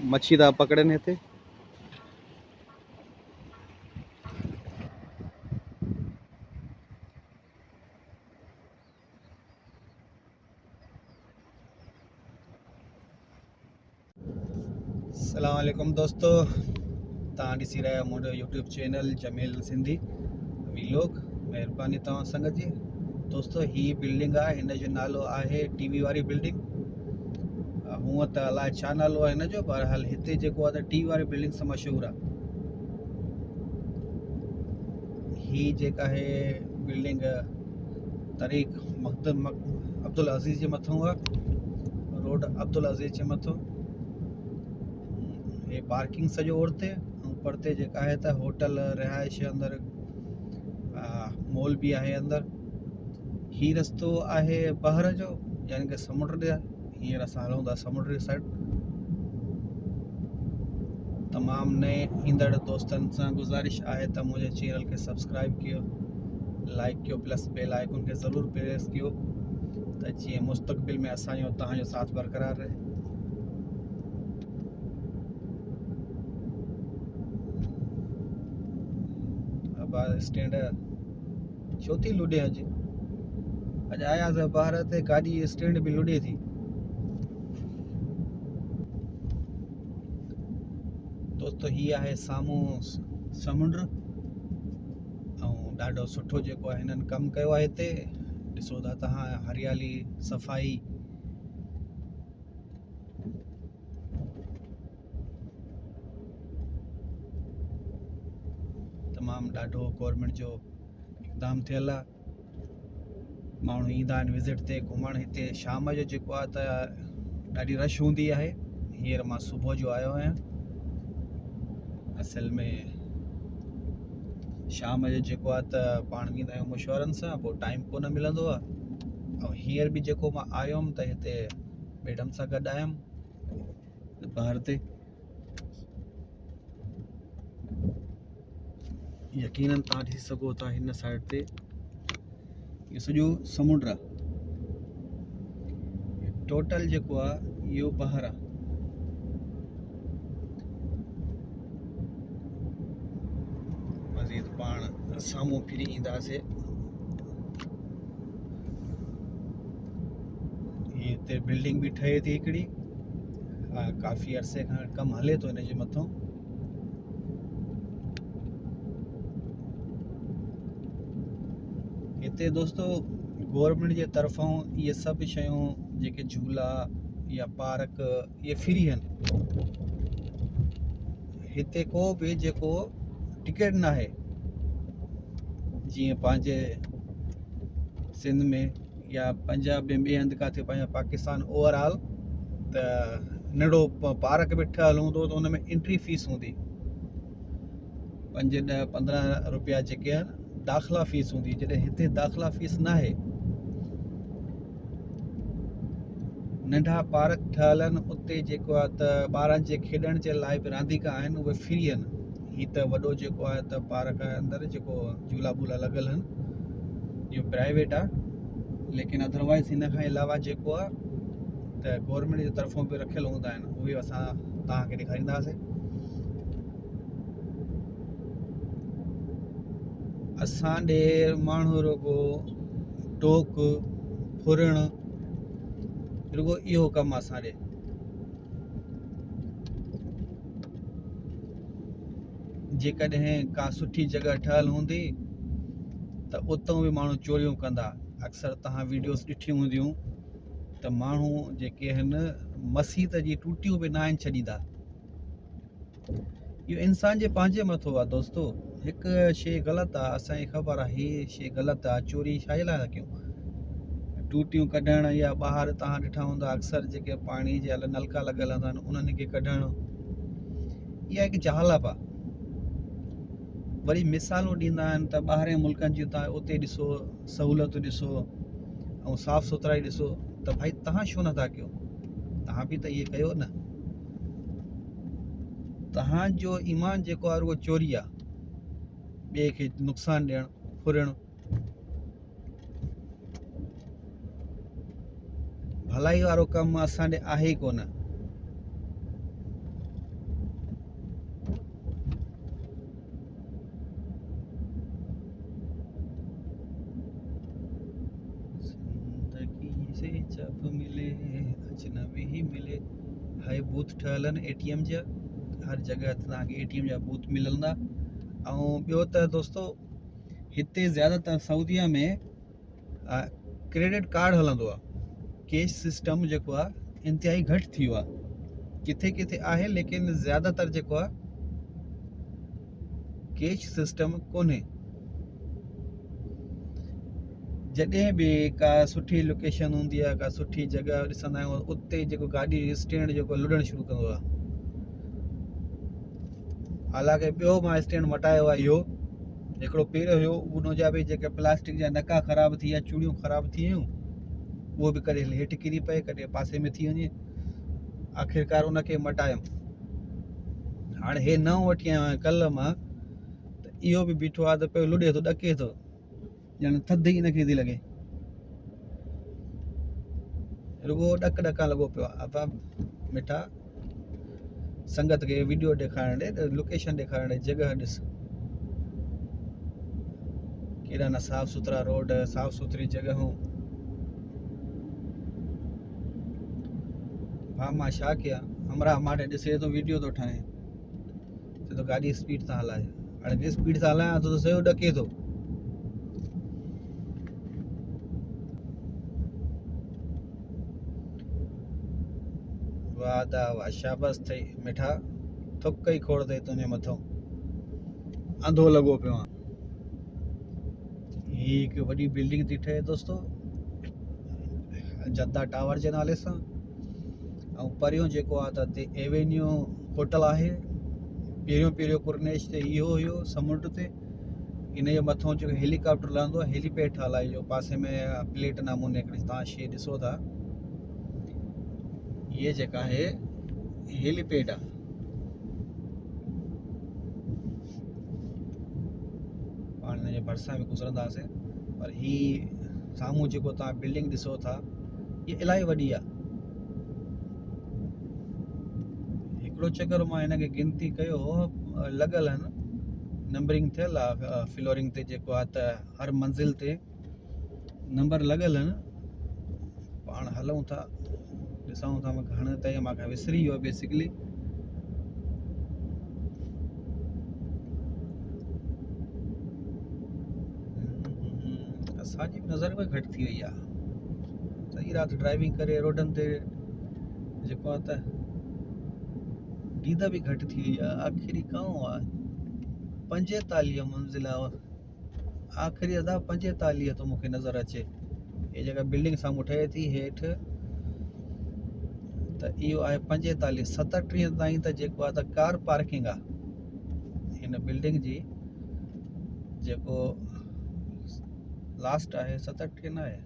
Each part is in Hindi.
मच्छी था पकड़ने थे। अस्सलाम वालेकुम दोस्तों, तव्हां ॾिसी रहिया आहियो मुंहिंजो YouTube channel Jameel Sindhi vlog. महिरबानी तव्हां संगत जी। दोस्तों ही बिल्डिंग आहे, हिन जो नालो आहे टीवी वारी बिल्डिंग। हूअं त अलाए छा नालो आहे हिन जो, पर हाल हिते जेको आहे त टीवी वारी बिल्डिंग सां मशहूरु आहे। ही जेका आहे बिल्डिंग तरीक़ अब्दुल अज़ीज़ जे मथां आहे, रोड अब्दुल अज़ीज़ जे मथां। ये पार्किंग सॼो ओड़िते ऐं परते जेका आहे त होटल रिहाइश अंदरि मॉल बि आहे अंदरि। ही रस्तो आहे बहर जो, यानी कि समुंड ॾे। हींअर असां हलूं था समुंड साइड। तमामु नए ईंदड़ दोस्तनि सां गुज़ारिश आहे त मुंहिंजे चैनल खे सब्सक्राइब कयो, लाइक कयो, प्लस बेल आइकन खे ज़रूरु प्रेस कयो त जीअं मुस्तक़बिल में असांजो तव्हांजो साथ बरक़रार रहे। बस स्टैंड छो थी लुॾे? अॼु आयासीं ॿाहिरि ते गाॾी स्टैंड बि लुॾे थी। दोस्तों ही आहे साम्हूं समुंड ऐं ॾाढो सुठो जेको आहे हिननि कमु कयो आहे हिते। ॾिसो था तव्हां, हरियाली, सफ़ाई। तमामु ॾाढो गवर्नमेंट जो इक़दाम थियल आहे। माण्हू ईंदा आहिनि विज़िट ते घुमण हिते। शाम जो जेको आहे त ॾाढी रश हूंदी आहे। हींअर मां सुबुह जो आयो आहियां। असल में शाम जो जेको आहे त पाण वेंदा आहियूं मशवरनि सां, पोइ टाइम कोन मिलंदो आहे। ऐं हींअर बि जेको मां आयो हुअमि त हिते मैडम सां गॾु आयुमि ॿाहिरि ते। यकीनन तव्हां ॾिसी सघो था हिन साइड ते इहो सॼो समुंड आहे। टोटल जेको आहे इहो बहर आहे। मज़ीद पाण साम्हूं फिरी ईंदासीं। हिते बिल्डिंग बि ठहे थी हिकिड़ी, काफ़ी अरसे खां कमु हले थो हिन जे मथां। हिते दोस्तों गवर्नमेंट जे तरफ़ां इहे सभु शयूं जेके झूला या पार्क इहे फ्री आहिनि। हिते को बि जेको टिकट न आहे, जीअं पंहिंजे सिंध में या पंजाब में ॿिए हंधि किथे पंहिंजा पाकिस्तान ओवरऑल त नंढो पार्क बि ठहियलु हूंदो त हुन में एंट्री फीस हूंदी 5, 10, 15 रुपया जेके आहिनि दाख़िला फीस हूंदी। जॾहिं हिते दाख़िला फीस न आहे। नंढा पार्क ठहियल आहिनि उते जेको आहे त ॿारनि जे खेॾण जे लाइ बि रांदीका आहिनि, उहे फ्री आहिनि। हीअ त वॾो जेको आहे त पार्क आहे अंदरि जेको झूला बूला लॻल आहिनि, इहो प्राइवेट आहे। लेकिन अदरवाइज़ हिन खां अलावा जेको आहे त गवर्नमेंट जे तरफ़ां बि रखियल हूंदा आहिनि, उहे असां तव्हांखे ॾेखारींदासीं। असां ॾे माण्हू रुगो टोक फुरण, रुगो इहो कमु असां ॾे। जेकॾहिं का सुठी जॻह ठहियलु हूंदी त उतां बि माण्हू चोरियूं कंदा। अक्सर तव्हां वीडियोस ॾिठियूं हूंदियूं त माण्हू जेके आहिनि मस्जिद जी टूटियूं बि न आहिनि छॾींदा। इहो इंसान जे पंहिंजे मथां आहे दोस्तो। हिकु शइ ग़लति आहे, असांखे ख़बर आहे हीअ शइ ग़लति आहे, चोरी छाजे लाइ था कयूं? टूटियूं कढण या ॿाहिरि तव्हां ॾिठा हूंदा अक्सर जेके पाणी जे नलका लॻल हूंदा आहिनि उन्हनि खे कढणु, इहा हिकु जहालत आहे। वरी मिसालूं ॾींदा आहिनि त ॿाहिरि मुल्कनि जी तव्हां उते ॾिसो, सहूलियतूं ॾिसो ऐं साफ़ सुथराई ॾिसो, त भाई तव्हां छो नथा कयो? तव्हां बि त इहे कयो न। तव्हांजो ईमान जेको आहे उहो चोरी आहे, ॿिए खे नुक़सानु ॾियणु, फुरणु। भलाई वारो कमु असां ॾे आहे ई कोन। से जब मिले अजनबी ही मिले। हाई बूथ ठहियल आहिनि एटीएम जा, हर जगह तव्हांखे एटीएम जा बूथ मिलंदा। ऐं ॿियो त दोस्तो हिते ज़्यादातर सऊदीअ में क्रेडिट कार्ड हलंदो आहे। कैश सिस्टम जेको आहे इंतिहाई घटि थी वियो आहे। किथे किथे आहे लेकिन ज़्यादातर जेको आहे कैश सिस्टम कोन्हे। जॾहिं बि का सुठी लोकेशन हूंदी आहे, का सुठी जॻह ॾिसंदा आहियूं, उते जेको गाॾी स्टैंड जेको लुॾणु शुरू कंदो आहे। हालांकि ॿियो मां स्टैंड मटायो आहे इहो, हिकिड़ो पहिरियों हुयो, उन जा बि जेके प्लास्टिक जा नका ख़राब थी विया, चूड़ियूं ख़राब थी वियूं, उहो बि कॾहिं हेठि किरी पए, कॾहिं पासे में थी वञे। आख़िरकार उनखे मटायमि। हाणे हे नओं वठी आयो आहियां कल्ह मां, त इहो बि बीठो आहे त पियो लुॾे थो, ॾके थो, ॼण थधि ई नथी थी लॻे, रुॻो ॾक लॻो पियो आहे। अब मिठा संगत खे वीडियो ॾेखारण ॾे, लोकेशन ॾेखारण ॾे, जॻह ॾिस केॾा न साफ़ सुथरा रोड, साफ़ सुथरी जॻहूं। हा मां छा कयां, हमरा माटे ॾिसे थो वीडियो थो ठाहे, चए थो गाॾी स्पीड सां हलाए। हाणे स्पीड सां हलायां थो त सॼो ॾके थो। वाह दा वाह, शाबाश अथई मिठा, थुक ई खोड़ अथई तुंहिंजे मथां, अंधो लॻो पियो आहे। ही हिकु वॾी बिल्डिंग थी ठहे दोस्तो, जद्दा टावर जे नाले सां। ऐं परियों जेको आहे त ते एवेन्यू होटल आहे। पहिरियों कुरनेश ते इहो हुयो समुंड ते। इन जे मथां जेको हेलीकॉप्टर लहंदो आहे, हेलीपैड ठहियल आहे, जो पासे में प्लेट नमूने हिकिड़ी तव्हां शइ ॾिसो था, इहे जेका आहे हेलीपैड आहे। पाण हिन जे भरिसां बि गुज़रंदासीं, पर ही साम्हूं जेको तव्हां बिल्डिंग ॾिसो था, इहा इलाही वॾी आहे। हिकिड़ो चक्कर मां हिनखे गिनती कयो, लॻल आहिनि, नंबरिंग थियल आहे फ्लोरिंग ते, जेको आहे त हर मंज़िल ते नंबर लॻल आहिनि। पाण हलूं था, ॾिसूं था, मां घणे ताईं मूंखे विसरी वियो बेसिकली। असांजी नज़र में घटि थी वई आहे, सॼी राति ड्राइविंग करे रोडनि ते जेको आहे त नींद बि घटि थी वई आहे। आख़िरी काओ आहे 45 मंज़िल आहे, आख़िरी अदा 45 तो मूंखे नज़र अचे। ये जेका बिल्डिंग साम्हूं ठहे थी हेठि, त इहो आहे 45। 37 ताईं त जेको आहे त कार पार्किंग आहे हिन बिल्डिंग जी। जेको लास्ट आहे 37 न आहे,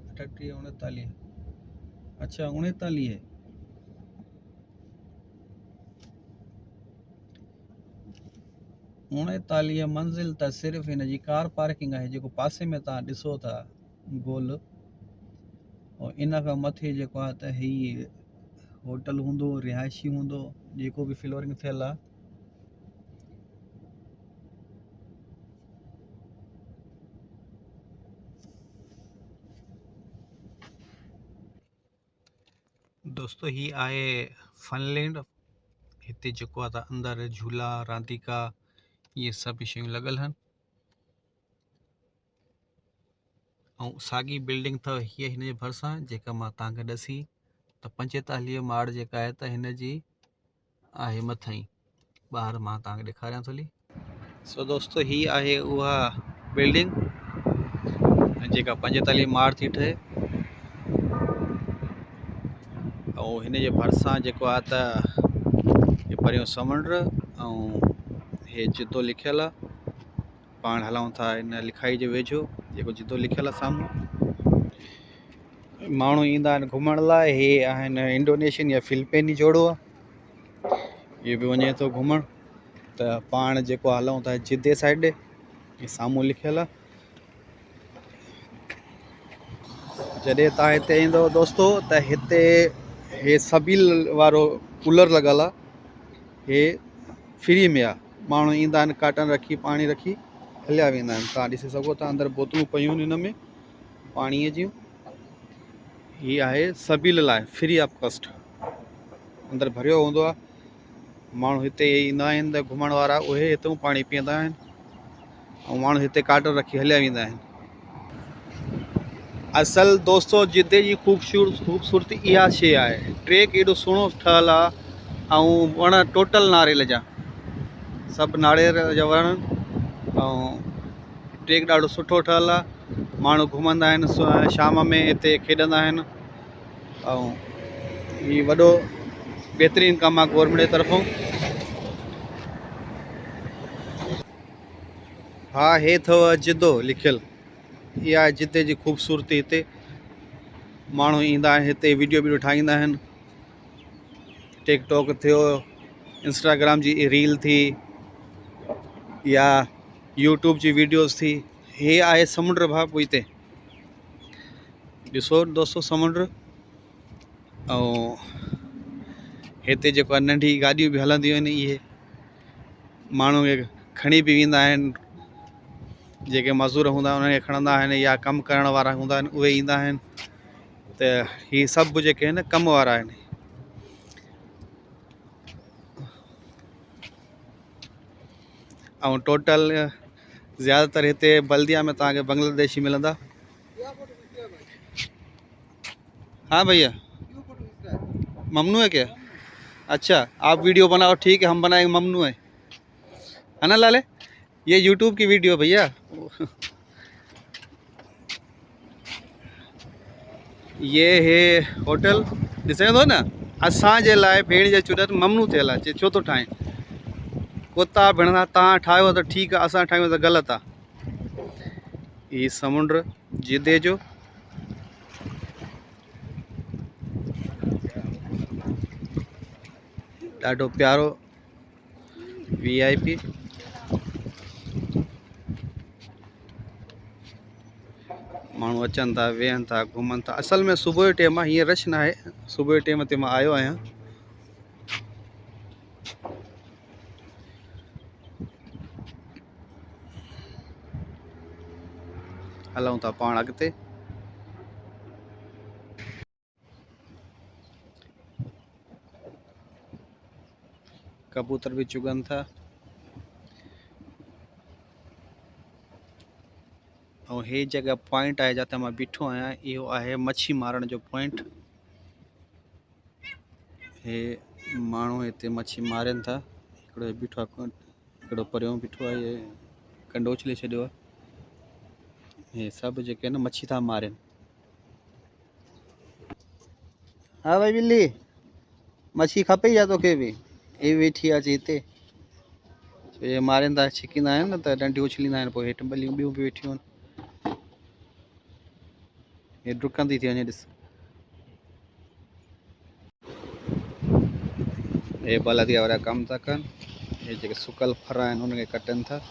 38 39, अच्छा 39। 39 मंज़िल त सिर्फ़ु हिन जी कार पार्किंग आहे, जेको पासे में तव्हां ॾिसो था गोल। ऐं इन खां मथे जेको आहे त ही होटल हूंदो, रिहायशी हूंदो, जेको बि फ्लोरिंग थियल आहे। दोस्तो ही आहे फनलैंड। हिते जेको आहे त अंदरि झूला, रांदीका, इहे सभु शयूं लॻल आहिनि। ऐं साॻी बिल्डिंग अथव हीअ हिन जे भरिसां, जेका मां तव्हांखे ॾसी, त 45 माड़ जेका आहे त हिन जी आहे मथां ई। ॿाहिरि मां तव्हांखे ॾेखारियां थो हली। सो दोस्तो ही आहे उहा बिल्डिंग जेका 45 माड़ थी ठहे। ऐं हिन जे भरिसां जेको आहे त परियों समुंड ऐं हे जिद्दो लिखियलु आहे। पाण हलूं था हिन लिखाई जे वेझो, जेको जिद्दो लिखियलु आहे साम्हूं। माण्हू ईंदा आहिनि घुमण लाइ। हे आहिनि इंडोनेशियन या फिलिपाइनी जोड़ो आहे, इहो बि वञे थो घुमण। त पाण जेको हलूं था जिद्दे साइड ॾे, हे साम्हूं लिखियलु आहे। जॾहिं तव्हां हिते ईंदव दोस्तो, त हिते हे सबील वारो कूलर लॻल आहे, हे फ्री में आहे। माण्हू ईंदा आहिनि, काटन रखी, पाणी रखी हलिया वेंदा आहिनि। तव्हां ॾिसी सघो था, अंदरि बोतलूं पयूं आहिनि हिन में पाणीअ जूं। ये आहे सभील लाइ फ्री ऑफ कॉस्ट। अंदर भरियो हूंदो आहे, माण्हू हिते ईंदा आहिनि त घुमण वारा उहे हितां पाणी पीअंदा आहिनि ऐं माण्हू हिते काटर रखी हलिया वेंदा आहिनि। असल दोस्तो जिते जी ख़ूबसूरती इहा शइ आहे। ट्रेक एॾो सुहिणो ठहियलु आहे ऐं वण टोटल नारेल जा, सभु नारेल जा वण ऐं ट्रेक ॾाढो सुठो ठहियलु आहे। माण्हू घुमंदा आहिनि, शाम में हिते खेॾंदा आहिनि ऐं हीउ वॾो बहितरीनु कमु आहे गवर्नमेंट जे तरफ़ों। हा, हे अथव जिदो लिखियलु, इहा आहे जिते जी ख़ूबसूरती। हिते माण्हू ईंदा आहिनि, हिते वीडियो ठाहींदा आहिनि। टिकटॉक थियो, इंस्टाग्राम जी रील थी या यूट्यूब जी वीडियोस थी। हे आहे समुंड भाउ हिते ॾिसो दोस्तो समुंड। ऐं हिते जेको आहे नंढी गाॾियूं बि हलंदियूं आहिनि, इहे माण्हू खे खणी बि वेंदा आहिनि। जेके मज़दूर हूंदा आहिनि उन्हनि खे खणंदा आहिनि या कमु करण वारा हूंदा आहिनि उहे ईंदा आहिनि। त हीअ सभु जेके आहिनि कम वारा आहिनि। ऐं टोटल ज़्यादातर हिते बल्दिया में तव्हांखे बांग्लादेशी मिलंदा। हाँ भैया, ममनू है क्या? अच्छा, आप वीडियो बनाओ, ठीक है, हम बनाएंगे, ममनू है ना लाले? ये यूट्यूब की वीडियो भैया। ये है होटल, ॾिसे थो न, असांजे लाइ भेण जे चुॾनि ममनू थियल आहे। छो थो ठाहे? कुता भिणंदा तव्हां ठाहियो त ठीकु आहे, असां ठाहियूं त ग़लति आहे। हीउ समुंड जिदे जो ॾाढो प्यारो VIP। माण्हू अचनि था, वेहनि था, घुमनि था। असल में सुबुह जो टाइम आहे, हीअं रश न आहे। सुबुह जे टाइम ते मां आयो आहियां। हलूं था पाण अॻिते। कबूतर भी चुगन था। और ये जगह पॉइंट है जाते मैं बीठो आया, यो आहे मच्छी मारण जो पॉइंट। हे माण्हू हिते मच्छी मारन था। हिकिड़ो बीठो आहे, हिकिड़ो परियों बीठो आहे, ये कंडो उछले छॾियो आहे। हे सभु जेके न मच्छी था मारन। हाँ भाई बिल्ली, मच्छी खपे या तोखे भी? ये वेठी आहे हिते, ये मारन था, छिकींदा आहिनि न त डंडियूं उछलींदा आहिनि, पोइ हेठि ॿियूं बि वेठियूं आहिनि। ये डुकंदी थी वञे, ॾिस। ये बलदिया वारा कम था कनि। ये जेके सुकल फर आहिनि उनखे कटनि था।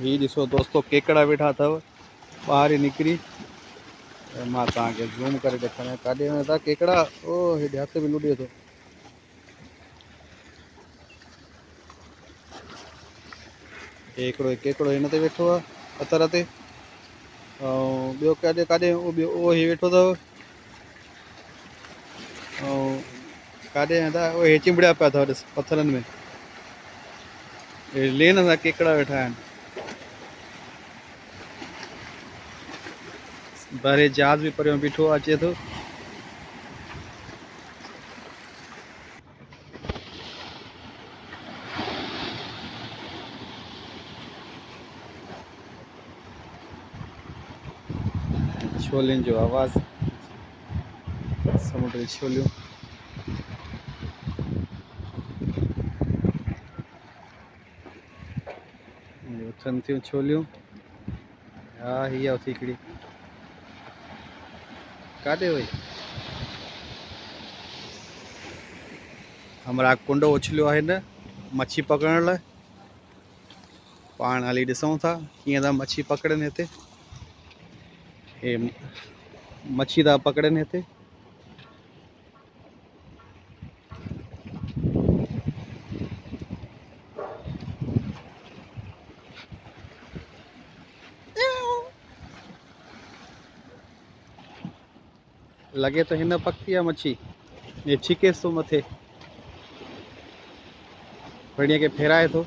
ही ॾिसो दोस्तो केकड़ा वेठा अथव ॿाहिरि ई निकिरी। मां तव्हांखे ज़ूम करे ॾेखारियां काॾे वञा था केकड़ा। ओ हेॾे हथ बि लुॾे थो। हिकिड़ो केकड़ो हिन ते वेठो आहे पथर ते, ऐं ॿियो काॾे काॾे उहो ही वेठो अथव। ऐं काॾे हूंदा उहे चिंबड़िया पिया अथव, ॾिस पथरनि में। लेन सां केकड़ा वेठा आहिनि। बारे जहाज भी परियों बीठो अचे थो। छोलियुनि जो आवाज़, समुंड जी छोलियूं। उथनि थियूं छोलियूं। हा हीअ उथी हिकिड़ी, काॾे वई? हमरा कुंडो उछलियो आहे न मच्छी पकड़ण लाइ। पाण हली ॾिसूं था कीअं था मच्छी पकड़नि हिते। हे मच्छी था पकड़नि हिते। लगे तो हिन पकी आहे मच्छी, ये छिकेसि थो मथे, बढ़िया के फेराए थो।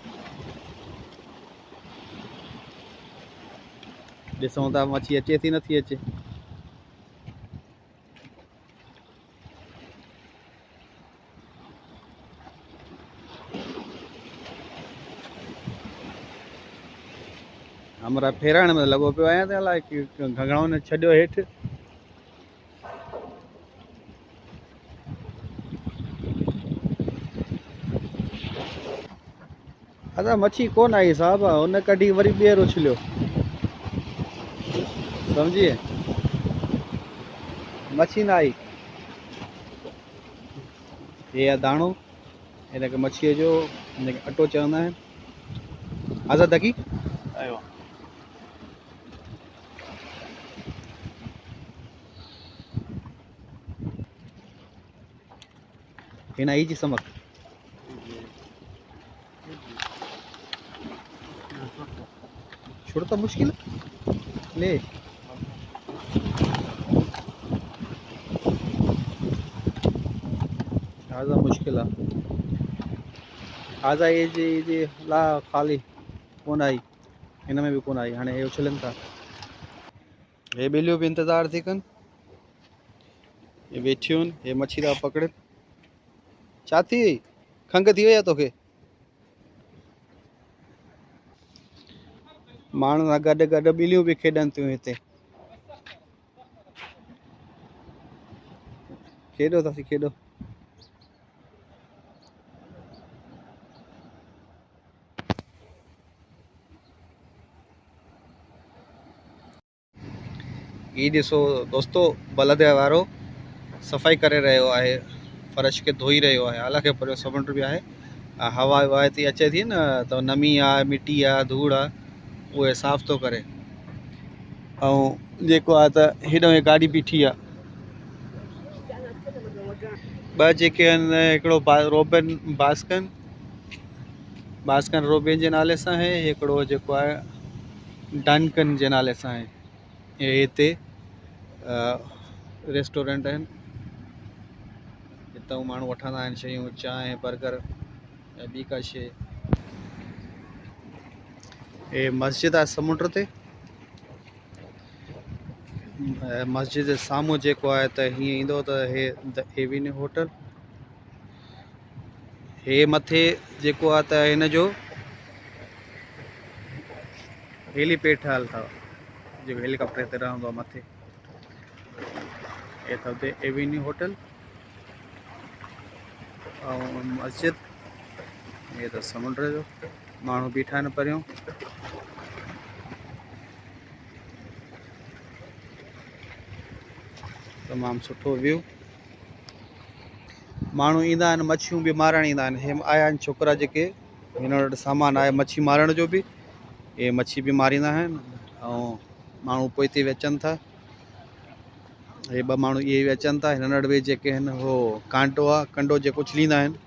ॾिसूं था मच्छी अचे थी नथी अचे। हमरा फेराइण में लॻो पियो आहियां त अलाए घणो ने छॾियो हेठि। अदा मच्छी कोन आई साहब, हुन कढी वरी ॿीहर उछलियो, सम्झिए, मच्छी न आई। हे आहे दाणो, हिनखे मच्छीअ जो, हिनखे अटो चवंदा आहिनि। आज़ाद दगी हिन आई जी समक छोड़ तो मुश्किल ले आजा मुश्किल आहे। आजा ये ला खाली कोन आई, हिन में भी कोन आई। हाणे हे उछलनि था, हे ॿिलियूं भी इंतज़ार थी कनि, हे वेठियूं आहिनि, हे मच्छी था पकड़नि। छा थी वई, खंघि थी वई आहे तोखे? माण्हुनि सां गॾु गॾु ॿिलियूं भी खेॾनि थियूं हिते। खेॾो था खेॾो। ई ॾिसो दोस्तो, बलद वारो सफ़ाई करे रहियो आहे, फर्श खे धोई रहियो आहे। हालांकि पर समुंड भी आहे, हवा ववा थी अचे थी न, त नमी आहे, मिटी आहे, धूड़ आहे, उहे साफ़ थो करे। ऐं जेको आहे त हेॾो गाॾी बीठी आहे। ॿ जेके आहिनि, हिकिड़ो बास्कन रोबिन जे नाले सां आहे, हिकिड़ो जेको आहे डनकन जे नाले सां आहे। हे हिते रेस्टोरेंट आहिनि, हितां माण्हू वठंदा आहिनि शयूं, चांहि, बर्गर ऐं ॿी का शइ। हे मस्जिद आहे समुंड ते, मस्जिद जे साम्हूं जेको आहे त हीअं ईंदो त हे द एवेन्यू होटल। हे मथे जेको आहे त हिन जो हेलीपैड ठहियल अथव, जेको हेलीकॉप्टर हिते रहंदो आहे मथे। हे अथव हुते एवेन्यू होटल ऐं मस्जिद। हे त समुंड जो, माण्हू बीठा आहिनि परियूं। तमामु सुठो व्यू। माण्हू ईंदा आहिनि, मच्छियूं बि मारणु ईंदा आहिनि। हे आया आहिनि छोकिरा जेके, हिन वटि सामान आहे मच्छी मारण जो बि, हे मच्छी बि मारींदा आहिनि ऐं माण्हू पोइ हिते बि अचनि था। हे ॿ माण्हू इहे बि अचनि था। हिन वटि बि जेके आहिनि हो कांटो आहे, कंडो जेको उछलींदा आहिनि,